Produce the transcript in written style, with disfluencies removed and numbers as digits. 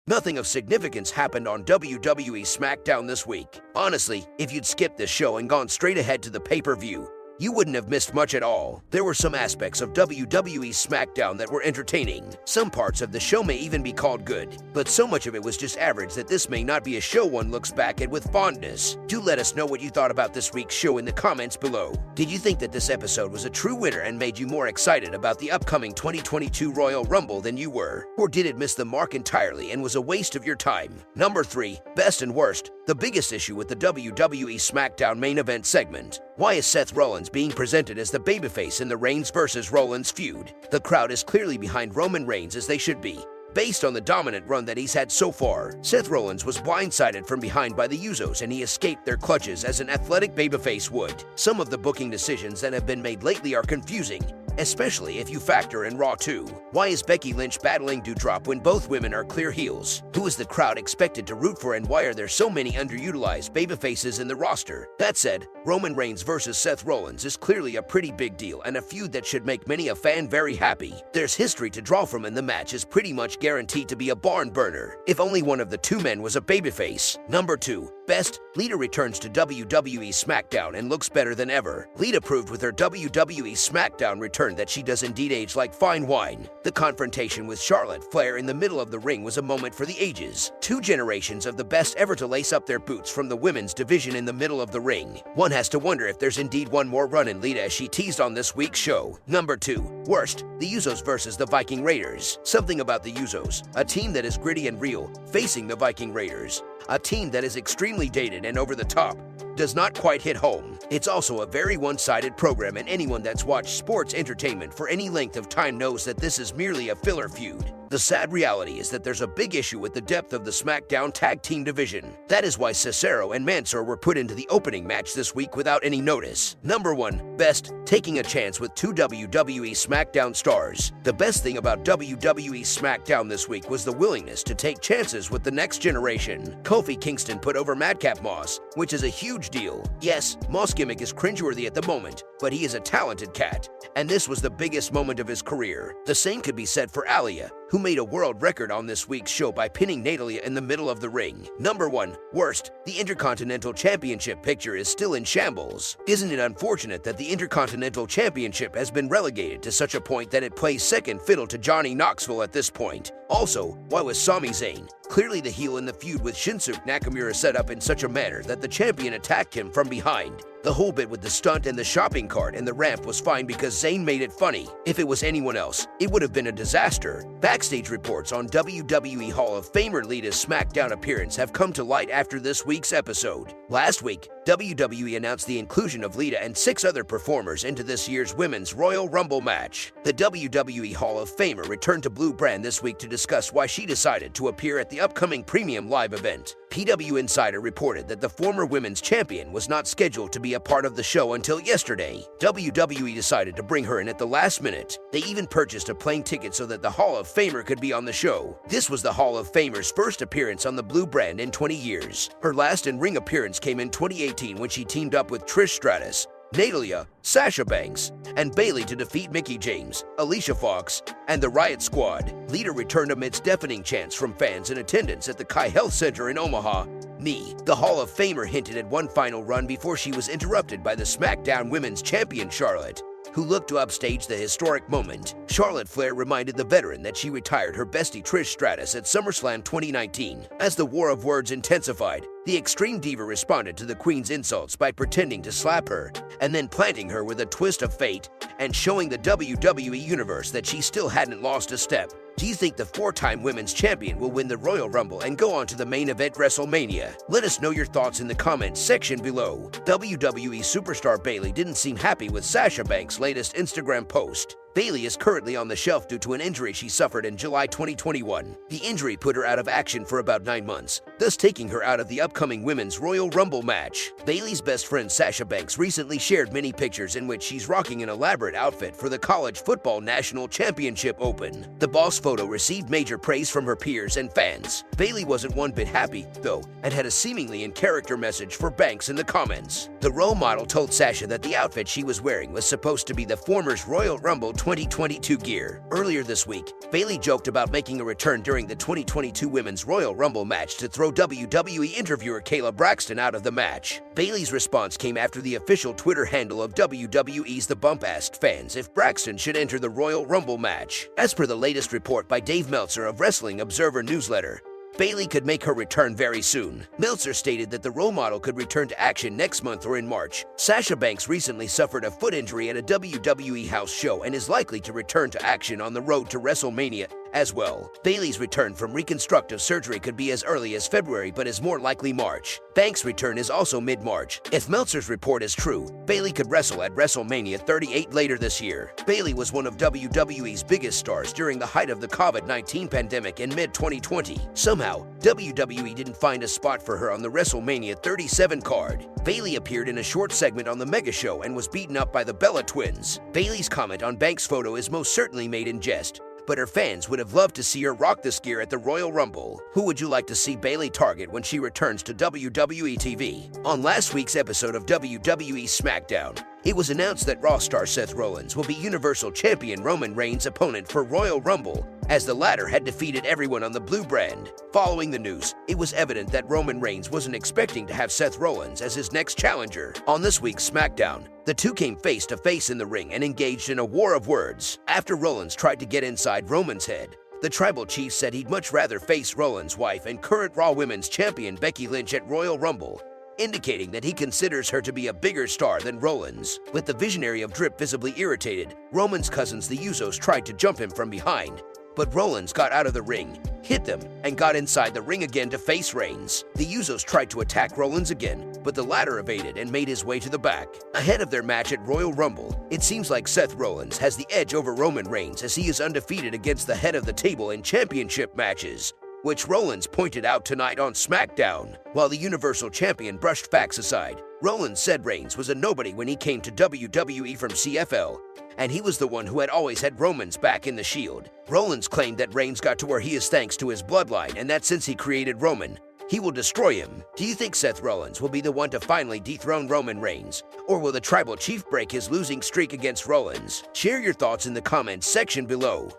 Nothing of significance happened on WWE Smackdown this week. Honestly, if you'd skipped this show and gone straight ahead to the pay-per-view, you wouldn't have missed much at all. There were some aspects of WWE Smackdown that were entertaining. Some parts of the show may even be called good, but so much of it was just average that this may not be a show one looks back at with fondness. Do let us know what you thought about this week's show in the comments below. Did you think that this episode was a true winner and made you more excited about the upcoming 2022 Royal Rumble than you were? Or did it miss the mark entirely and was a waste of your time? Number 3. Best and worst. The biggest issue with the WWE Smackdown main event segment. Why is Seth Rollins being presented as the babyface in the Reigns vs. Rollins feud? The crowd is clearly behind Roman Reigns, as they should be. Based on the dominant run that he's had so far, Seth Rollins was blindsided from behind by the Usos and he escaped their clutches as an athletic babyface would. Some of the booking decisions that have been made lately are confusing, especially if you factor in Raw 2. Why is Becky Lynch battling Doudrop when both women are clear heels? Who is the crowd expected to root for and why are there so many underutilized babyfaces in the roster? That said, Roman Reigns versus Seth Rollins is clearly a pretty big deal and a feud that should make many a fan very happy. There's history to draw from and the match is pretty much guaranteed to be a barn burner, if only one of the two men was a babyface. Number 2. Best, Lita returns to WWE Smackdown and looks better than ever. Lita proved with her WWE Smackdown return that she does indeed age like fine wine. The confrontation with Charlotte Flair in the middle of the ring was a moment for the ages. 2 generations of the best ever to lace up their boots from the women's division in the middle of the ring. One has to wonder if there's indeed one more run in Lita as she teased on this week's show. Number 2. Worst, the Usos versus the Viking Raiders. Something about the Usos, a team that is gritty and real, facing the Viking Raiders, a team that is extremely dated and over the top, does not quite hit home. It's also a very one-sided program and anyone that's watched sports entertainment for any length of time knows that this is merely a filler feud. The sad reality is that there's a big issue with the depth of the SmackDown tag team division. That is why Cesaro and Mansoor were put into the opening match this week without any notice. Number 1. Best, taking a chance with 2 WWE SmackDown stars. The best thing about WWE SmackDown this week was the willingness to take chances with the next generation. Kofi Kingston put over Madcap Moss, which is a huge deal. Yes, Moss' gimmick is cringeworthy at the moment, but he is a talented cat, and this was the biggest moment of his career. The same could be said for Aliyah, who made a world record on this week's show by pinning Natalya in the middle of the ring. Number 1. Worst, the Intercontinental Championship picture is still in shambles. Isn't it unfortunate that the Intercontinental Championship has been relegated to such a point that it plays second fiddle to Johnny Knoxville at this point? Also, why was Sami Zayn, clearly the heel in the feud with Shinsuke Nakamura, set up in such a manner that the champion attacked him from behind? The whole bit with the stunt and the shopping cart and the ramp was fine because Zayn made it funny. If it was anyone else, it would have been a disaster. Backstage reports on WWE Hall of Famer Lita's SmackDown appearance have come to light after this week's episode. Last week, WWE announced the inclusion of Lita and 6 other performers into this year's Women's Royal Rumble match. The WWE Hall of Famer returned to Blue Brand this week to discuss why she decided to appear at the upcoming premium live event. PW Insider reported that the former women's champion was not scheduled to be a part of the show until yesterday. WWE decided to bring her in at the last minute. They even purchased a plane ticket so that the Hall of Famer could be on the show. This was the Hall of Famer's first appearance on the Blue Brand in 20 years. Her last in-ring appearance came in 2018 when she teamed up with Trish Stratus, Natalya, Sasha Banks, and Bayley to defeat Mickie James, Alicia Fox, and the Riot Squad. Lita returned amidst deafening chants from fans in attendance at the Kai Health Center in Omaha. The Hall of Famer hinted at one final run before she was interrupted by the SmackDown Women's Champion Charlotte, who looked to upstage the historic moment. Charlotte Flair reminded the veteran that she retired her bestie Trish Stratus at SummerSlam 2019. As the war of words intensified, the Extreme Diva responded to the Queen's insults by pretending to slap her, and then planting her with a twist of fate and showing the WWE Universe that she still hadn't lost a step. Do you think the 4-time Women's Champion will win the Royal Rumble and go on to the main event WrestleMania? Let us know your thoughts in the comments section below. WWE superstar Bayley didn't seem happy with Sasha Banks' latest Instagram post. Bayley is currently on the shelf due to an injury she suffered in July 2021. The injury put her out of action for about 9 months, thus taking her out of the upcoming Women's Royal Rumble match. Bayley's best friend Sasha Banks recently shared many pictures in which she's rocking an elaborate outfit for the College Football National Championship Open. The boss photo received major praise from her peers and fans. Bayley wasn't one bit happy, though, and had a seemingly in-character message for Banks in the comments. The role model told Sasha that the outfit she was wearing was supposed to be the former's Royal Rumble 2022 gear. Earlier this week, Bayley joked about making a return during the 2022 Women's Royal Rumble match to throw WWE interviewer Kayla Braxton out of the match. Bayley's response came after the official Twitter handle of WWE's The Bump asked fans if Braxton should enter the Royal Rumble match. As per the latest report by Dave Meltzer of Wrestling Observer Newsletter, Bayley could make her return very soon. Meltzer stated that the role model could return to action next month or in March. Sasha Banks recently suffered a foot injury at a WWE house show and is likely to return to action on the road to WrestleMania as well. Bayley's return from reconstructive surgery could be as early as February, but is more likely March. Banks' return is also mid-March. If Meltzer's report is true, Bayley could wrestle at WrestleMania 38 later this year. Bayley was one of WWE's biggest stars during the height of the COVID-19 pandemic in mid-2020. Somehow, WWE didn't find a spot for her on the WrestleMania 37 card. Bayley appeared in a short segment on the Mega Show and was beaten up by the Bella Twins. Bayley's comment on Banks' photo is most certainly made in jest, but her fans would have loved to see her rock this gear at the Royal Rumble. Who would you like to see Bayley target when she returns to WWE TV? On last week's episode of WWE Smackdown, it was announced that Raw star Seth Rollins will be Universal Champion Roman Reigns' opponent for Royal Rumble, as the latter had defeated everyone on the blue brand. Following the news, it was evident that Roman Reigns wasn't expecting to have Seth Rollins as his next challenger. On this week's SmackDown, the two came face to face in the ring and engaged in a war of words. After Rollins tried to get inside Roman's head, the Tribal Chief said he'd much rather face Rollins' wife and current Raw Women's Champion Becky Lynch at Royal Rumble, indicating that he considers her to be a bigger star than Rollins. With the visionary of Drip visibly irritated, Roman's cousins the Usos tried to jump him from behind, but Rollins got out of the ring, hit them, and got inside the ring again to face Reigns. The Usos tried to attack Rollins again, but the latter evaded and made his way to the back. Ahead of their match at Royal Rumble, it seems like Seth Rollins has the edge over Roman Reigns as he is undefeated against the head of the table in championship matches, which Rollins pointed out tonight on SmackDown. While the Universal Champion brushed facts aside, Rollins said Reigns was a nobody when he came to WWE from CFL, and he was the one who had always had Roman's back in the Shield. Rollins claimed that Reigns got to where he is thanks to his bloodline, and that since he created Roman, he will destroy him. Do you think Seth Rollins will be the one to finally dethrone Roman Reigns? Or will the Tribal Chief break his losing streak against Rollins? Share your thoughts in the comments section below.